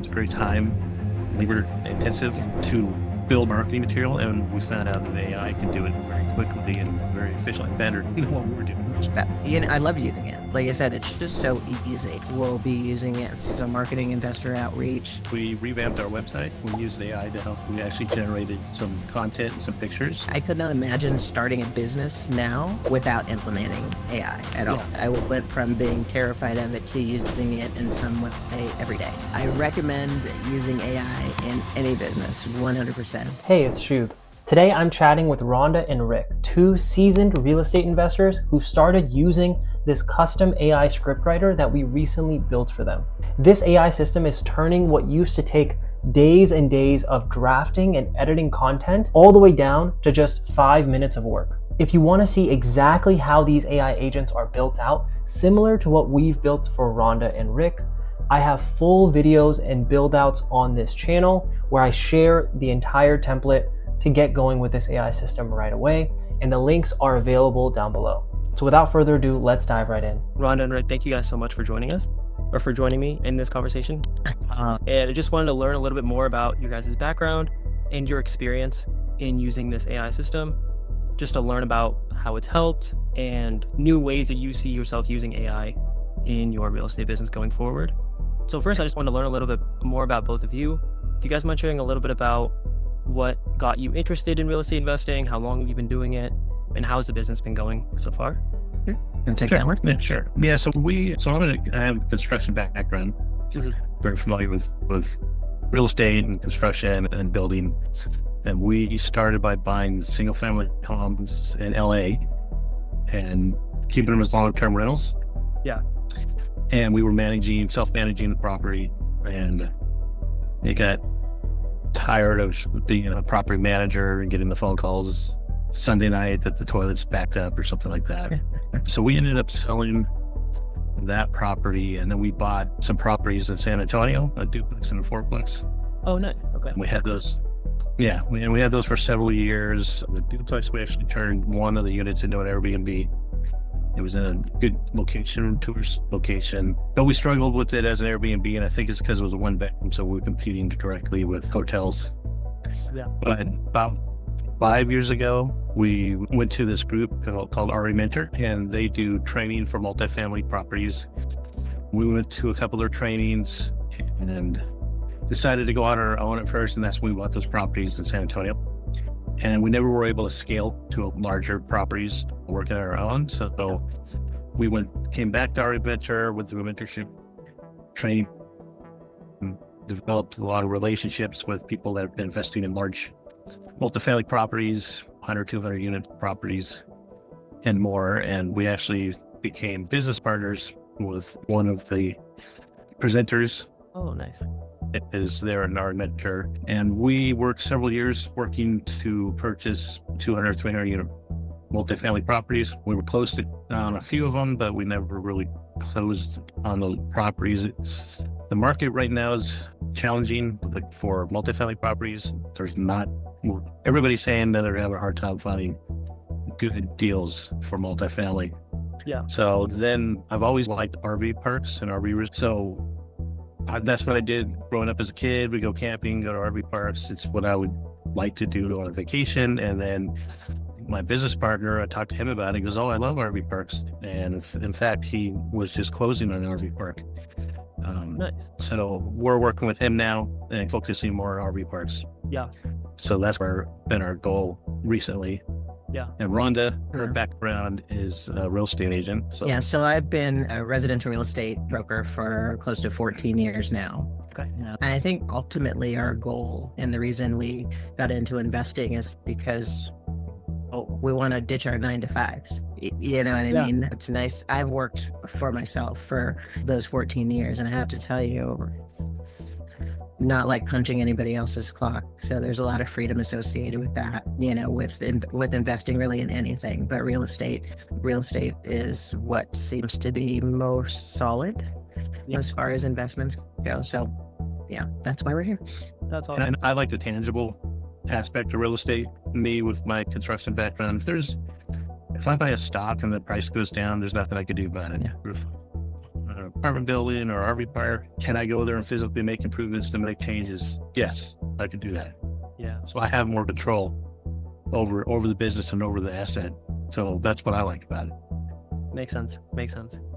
it's very time, labor intensive to build marketing material, and we found out that AI can do it very quickly and very efficiently, better than what we were doing. I love using it. Like I said, it's just so easy. We'll be using it as a marketing investor outreach. We revamped our website. We used AI to help. We actually generated some content, some pictures. I could not imagine starting a business now without implementing AI at all. I went from being terrified of it to using it in some way every day. I recommend using AI in any business, 100%. Hey, it's Shub. Today I'm chatting with Rhonda and Rick, two seasoned real estate investors who started using this custom AI scriptwriter that we recently built for them. This AI system is turning what used to take days and days of drafting and editing content all the way down to just 5 minutes of work. If you want to see exactly how these AI agents are built out, similar to what we've built for Rhonda and Rick, I have full videos and build outs on this channel where I share the entire template to get going with this AI system right away, and the links are available down below. So without further ado, let's dive right in. Rhonda and Rick, thank you guys so much for joining us, or for joining me in this conversation. And I just wanted to learn a little bit more about your guys' background and your experience in using this AI system, just to learn about how it's helped and new ways that you see yourself using AI in your real estate business going forward. So first, I just wanted to learn a little bit more about both of you. Do you guys mind sharing a little bit about what got you interested in real estate investing? How long have you been doing it? And how's the business been going so far? Can take that one? Yeah, sure. Yeah, so I have a construction background. Very familiar with real estate and construction and building. And we started by buying single family homes in LA and keeping them as long-term rentals. Yeah. And we were self-managing the property, and it got tired of being a property manager and getting the phone calls Sunday night that the toilet's backed up or something like that. So we ended up selling that property, and then we bought some properties in San Antonio, a duplex and a fourplex. Oh, nice. Okay. And we had those. Yeah, we had those for several years. The duplex, we actually turned one of the units into an Airbnb. It was in a good tourist location, but we struggled with it as an Airbnb, and I think it's because it was a one bedroom, so we were competing directly with hotels. Yeah. But about 5 years ago, we went to this group called RE Mentor, and they do training for multifamily properties. We went to a couple of their trainings and decided to go out on our own at first, and that's when we bought those properties in San Antonio. And we never were able to scale to larger properties working on our own. So we came back to our mentor with the mentorship training, and developed a lot of relationships with people that have been investing in large multifamily properties, 100, 200 unit properties and more. And we actually became business partners with one of the presenters. Oh, nice. Is there an our mentor, and we worked several years working to purchase 200, 300 unit multifamily properties. We were close on a few of them, but we never really closed on the properties. The market right now is challenging for multifamily properties. Everybody's saying that they're having a hard time finding good deals for multifamily. Yeah. So then I've always liked RV parks and RV. So that's what I did growing up as a kid. We go camping, go to RV parks. It's what I would like to do on a vacation. And then my business partner, I talked to him about it. He goes, "Oh, I love RV parks." And in fact, he was just closing on an RV park. Nice. So we're working with him now and focusing more on RV parks. Yeah. So that's been our goal recently. Yeah. And Rhonda, her background is a real estate agent. So I've been a residential real estate broker for close to 14 years now. Okay. And I think ultimately our goal and the reason we got into investing is because we want to ditch our 9-to-5s. You know what I mean? It's nice. I've worked for myself for those 14 years, and I have to tell you, it's not like punching anybody else's clock. So there's a lot of freedom associated with that, with investing really in anything, but real estate is what seems to be most solid as far as investments go. So yeah, that's why we're here. That's awesome. And I like the tangible aspect of real estate. Me, with my construction background, if I buy a stock and the price goes down, there's nothing I could do about it. Yeah. apartment building or RV park, can I go there and physically make improvements to make changes? Yes, I could do that. Yeah. So I have more control over the business and over the asset. So that's what I like about it. Makes sense.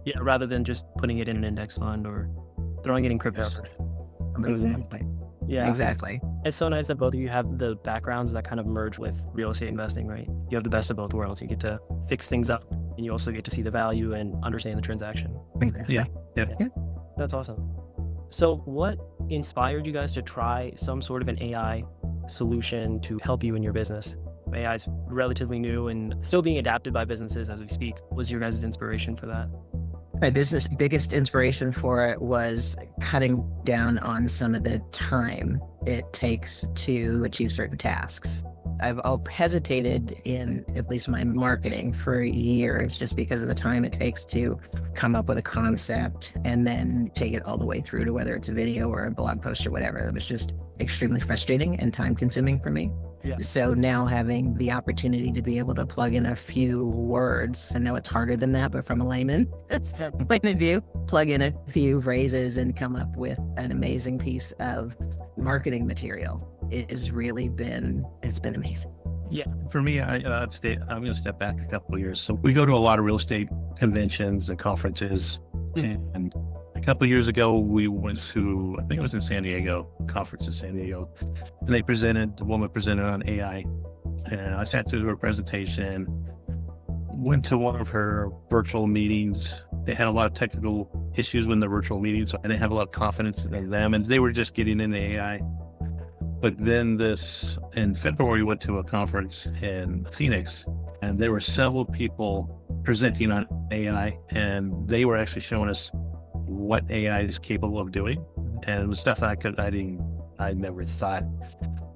Yeah, rather than just putting it in an index fund or throwing it in crypto. Exactly. Yeah. Exactly. It's so nice that both of you have the backgrounds that kind of merge with real estate investing, right? You have the best of both worlds. You get to fix things up and you also get to see the value and understand the transaction. Yeah. That's awesome. So what inspired you guys to try some sort of an AI solution to help you in your business? AI is relatively new and still being adapted by businesses as we speak. What was your guys' inspiration for that? My business biggest inspiration for it was cutting down on some of the time it takes to achieve certain tasks. I've hesitated in at least my marketing for years just because of the time it takes to come up with a concept and then take it all the way through to whether it's a video or a blog post or whatever. It was just extremely frustrating and time consuming for me. Yeah. So now having the opportunity to be able to plug in a few words, I know it's harder than that, but from a layman point of view, plug in a few phrases and come up with an amazing piece of marketing material. It's been amazing. Yeah, for me, I'm going to step back a couple of years. So we go to a lot of real estate conventions and conferences. And a couple of years ago, we went to, I think it was in San Diego, conference in San Diego. And the woman presented on AI. And I sat through her presentation, went to one of her virtual meetings. They had a lot of technical issues with the virtual meetings, so I didn't have a lot of confidence in them. And they were just getting into AI. But then in February, we went to a conference in Phoenix, and there were several people presenting on AI, and they were actually showing us what AI is capable of doing. And it was stuff I never thought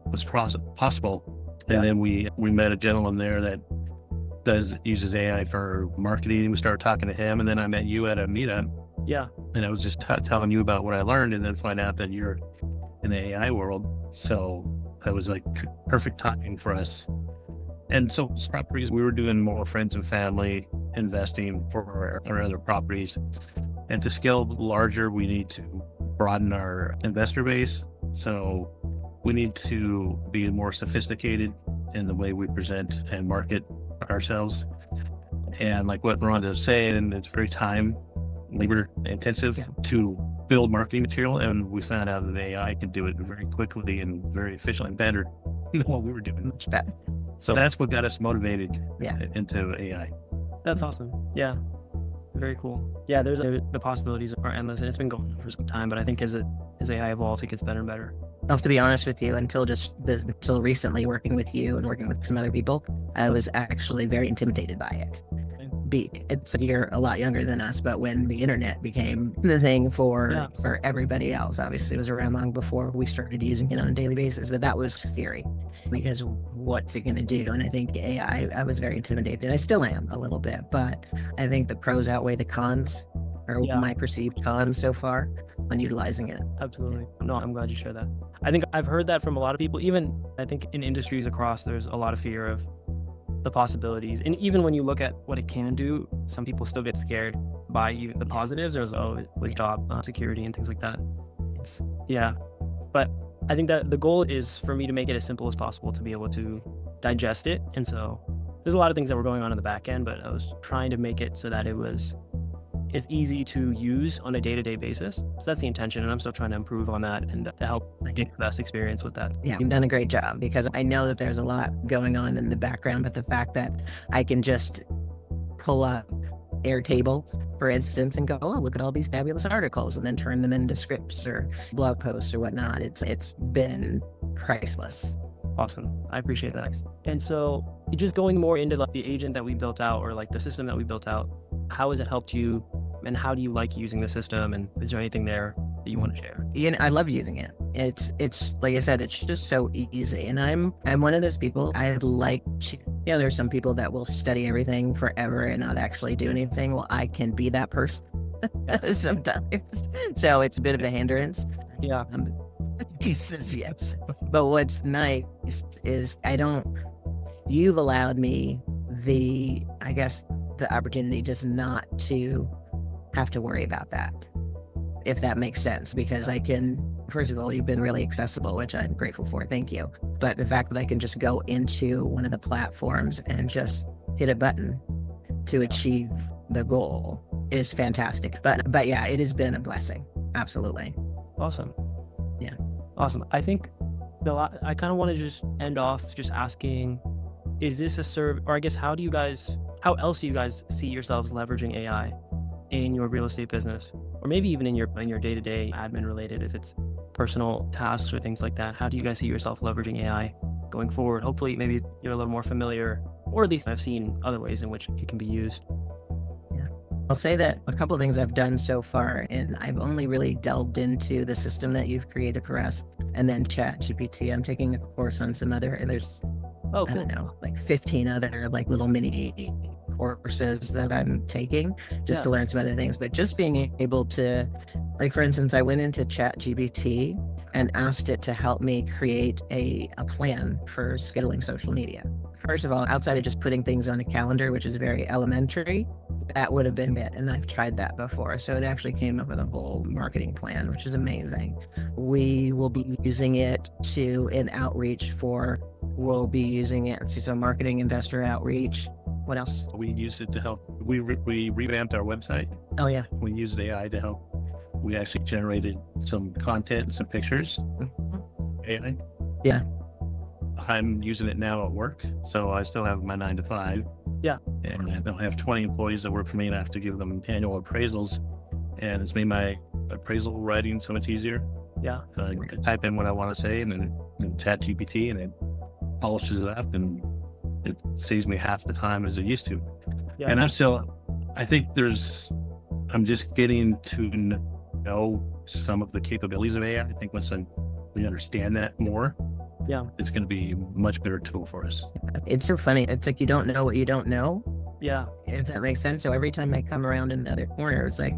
was possible. And then we met a gentleman there that uses AI for marketing. We started talking to him, and then I met you at a meetup. Yeah. And I was just telling you about what I learned, and then find out that you're in the AI world. So that was like perfect timing for us. And so properties, we were doing more friends and family investing for our other properties. And to scale larger, we need to broaden our investor base. So we need to be more sophisticated in the way we present and market ourselves. And like what Rhonda was saying, it's very labor intensive to build marketing material, and we found out that AI could do it very quickly and very efficiently and better than what we were doing. Much better. So that's what got us motivated into AI. That's awesome. Yeah. Very cool. Yeah, the possibilities are endless, and it's been going on for some time, but I think as AI evolves, it gets better and better. I'll have to be honest with you, until recently working with you and working with some other people, I was actually very intimidated by it. You're a lot younger than us, but when the internet became the thing for everybody else, obviously it was around long before we started using it on a daily basis, but that was scary because what's it going to do? And I think AI, I was very intimidated. I still am a little bit, but I think the pros outweigh the cons, or my perceived cons so far on utilizing it. Absolutely. No, I'm glad you shared that. I think I've heard that from a lot of people. Even I think in industries across, there's a lot of fear of the possibilities. And even when you look at what it can do, some people still get scared by even the positives. There's with job security and things like that. But I think that the goal is for me to make it as simple as possible to be able to digest it. And so there's a lot of things that were going on in the back end, but I was trying to make it so that it's easy to use on a day-to-day basis. So that's the intention, and I'm still trying to improve on that and to help get the best experience with that. Yeah, you've done a great job, because I know that there's a lot going on in the background, but the fact that I can just pull up Airtable, for instance, and go, oh, look at all these fabulous articles, and then turn them into scripts or blog posts or whatnot. It's been priceless. Awesome. I appreciate that. And so just going more into the agent that we built out, or the system that we built out, how has it helped you, and how do you like using the system, and is there anything there that you want to share? I love using it. It's like I said, it's just so easy. And I'm one of those people, I like to, there's some people that will study everything forever and not actually do anything. Well, I can be that person sometimes. So it's a bit of a hindrance. Yeah. He says yes. But what's nice is you've allowed me the opportunity just not to have to worry about that. if that makes sense, because I can, first of all, you've been really accessible, which I'm grateful for. Thank you. But the fact that I can just go into one of the platforms and just hit a button to achieve the goal is fantastic. But yeah, it has been a blessing. Absolutely. Awesome. Yeah. Awesome. I think I kind of want to just end off just asking, is this or I guess, how else do you guys see yourselves leveraging AI in your real estate business, or maybe even in your day-to-day admin related, if it's personal tasks or things like that? How do you guys see yourself leveraging AI going forward? Hopefully, maybe you're a little more familiar, or at least I've seen other ways in which it can be used. I'll say that a couple of things I've done so far, and I've only really delved into the system that you've created for us, and then ChatGPT. I'm taking a course on some other, and there's, Oh, I cool. don't know, like 15 other like little mini courses that I'm taking just to learn some other things. But just being able to, like, for instance, I went into ChatGPT and asked it to help me create a plan for scheduling social media. First of all, outside of just putting things on a calendar, which is very elementary, that would have been it. And I've tried that before. So it actually came up with a whole marketing plan, which is amazing. We will be using it in outreach we'll be using it, so marketing, investor outreach. What else? We use it to help. We revamped our website. Oh, yeah. We used AI to help. We actually generated some content and some pictures. AI. Yeah. I'm using it now at work, so I still have my 9 to 5. Yeah. And I don't have 20 employees that work for me, and I have to give them annual appraisals. And it's made my appraisal writing so much easier. Yeah. So I can type in what I want to say, and then ChatGPT, and it polishes it up, and it saves me half the time as it used to. Yeah. And I think I'm just getting to know some of the capabilities of AI. I think once we understand that more, it's going to be a much better tool for us. It's so funny. It's like you don't know what you don't know, Yeah. if that makes sense. So every time I come around another corner, it's like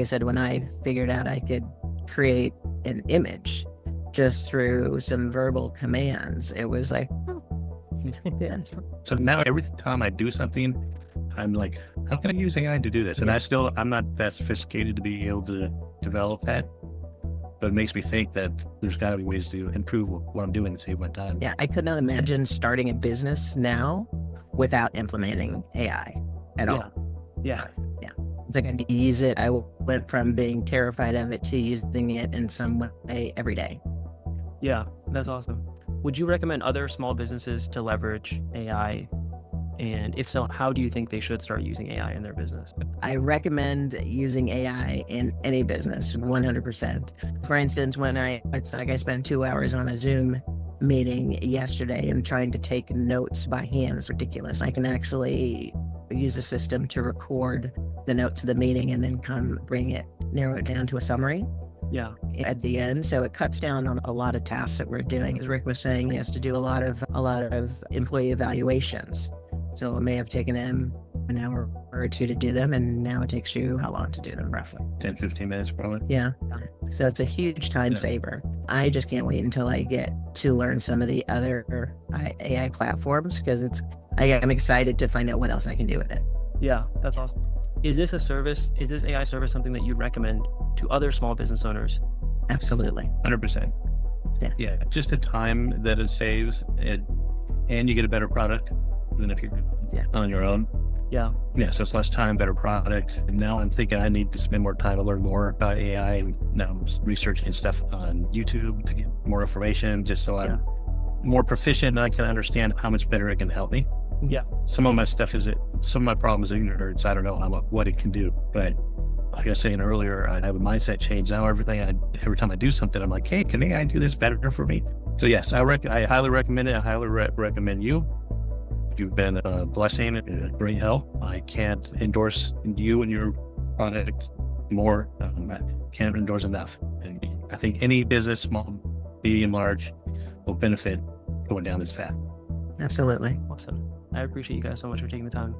I said, when I figured out I could create an image just through some verbal commands, it was like, oh. Yeah. So now every time I do something, I'm like, how can I use AI to do this? And I'm not that sophisticated to be able to develop that, but it makes me think that there's got to be ways to improve what I'm doing to save my time. Yeah, I could not imagine starting a business now without implementing AI at all. Yeah. It's like I use it. I went from being terrified of it to using it in some way every day. Yeah. That's awesome. Would you recommend other small businesses to leverage AI? And if so, how do you think they should start using AI in their business? I recommend using AI in any business, 100%. For instance, it's like I spent 2 hours on a Zoom meeting yesterday and trying to take notes by hand is ridiculous. I can actually use a system to record the notes of the meeting and then narrow it down to a summary. Yeah. At the end. So it cuts down on a lot of tasks that we're doing. As Rick was saying, he has to do a lot of employee evaluations. So it may have taken him an hour or two to do them, and now it takes you how long to do them, roughly? 10, 15 minutes probably. Yeah. So it's a huge time saver. I just can't wait until I get to learn some of the other AI platforms, because I'm excited to find out what else I can do with it. Yeah, that's awesome. Is this AI service something that you'd recommend to other small business owners? Absolutely. 100%. Yeah. Just the time that it saves, and you get a better product than if you're on your own. Yeah. Yeah. So it's less time, better product. And now I'm thinking I need to spend more time to learn more about AI. And now I'm researching stuff on YouTube to get more information, just so I'm more proficient and I can understand how much better it can help me. Yeah. Some of my problem is ignorance. I don't know what it can do, but like I was saying earlier, I have a mindset change now. Every time I do something, I'm like, hey, can AI do this better for me? So yes, I highly recommend it. I highly recommend you. You've been a blessing and a great help. I can't endorse you and your product more. I can't endorse enough. And I think any business, small, medium, large, will benefit going down this path. Absolutely. Awesome. I appreciate you guys so much for taking the time.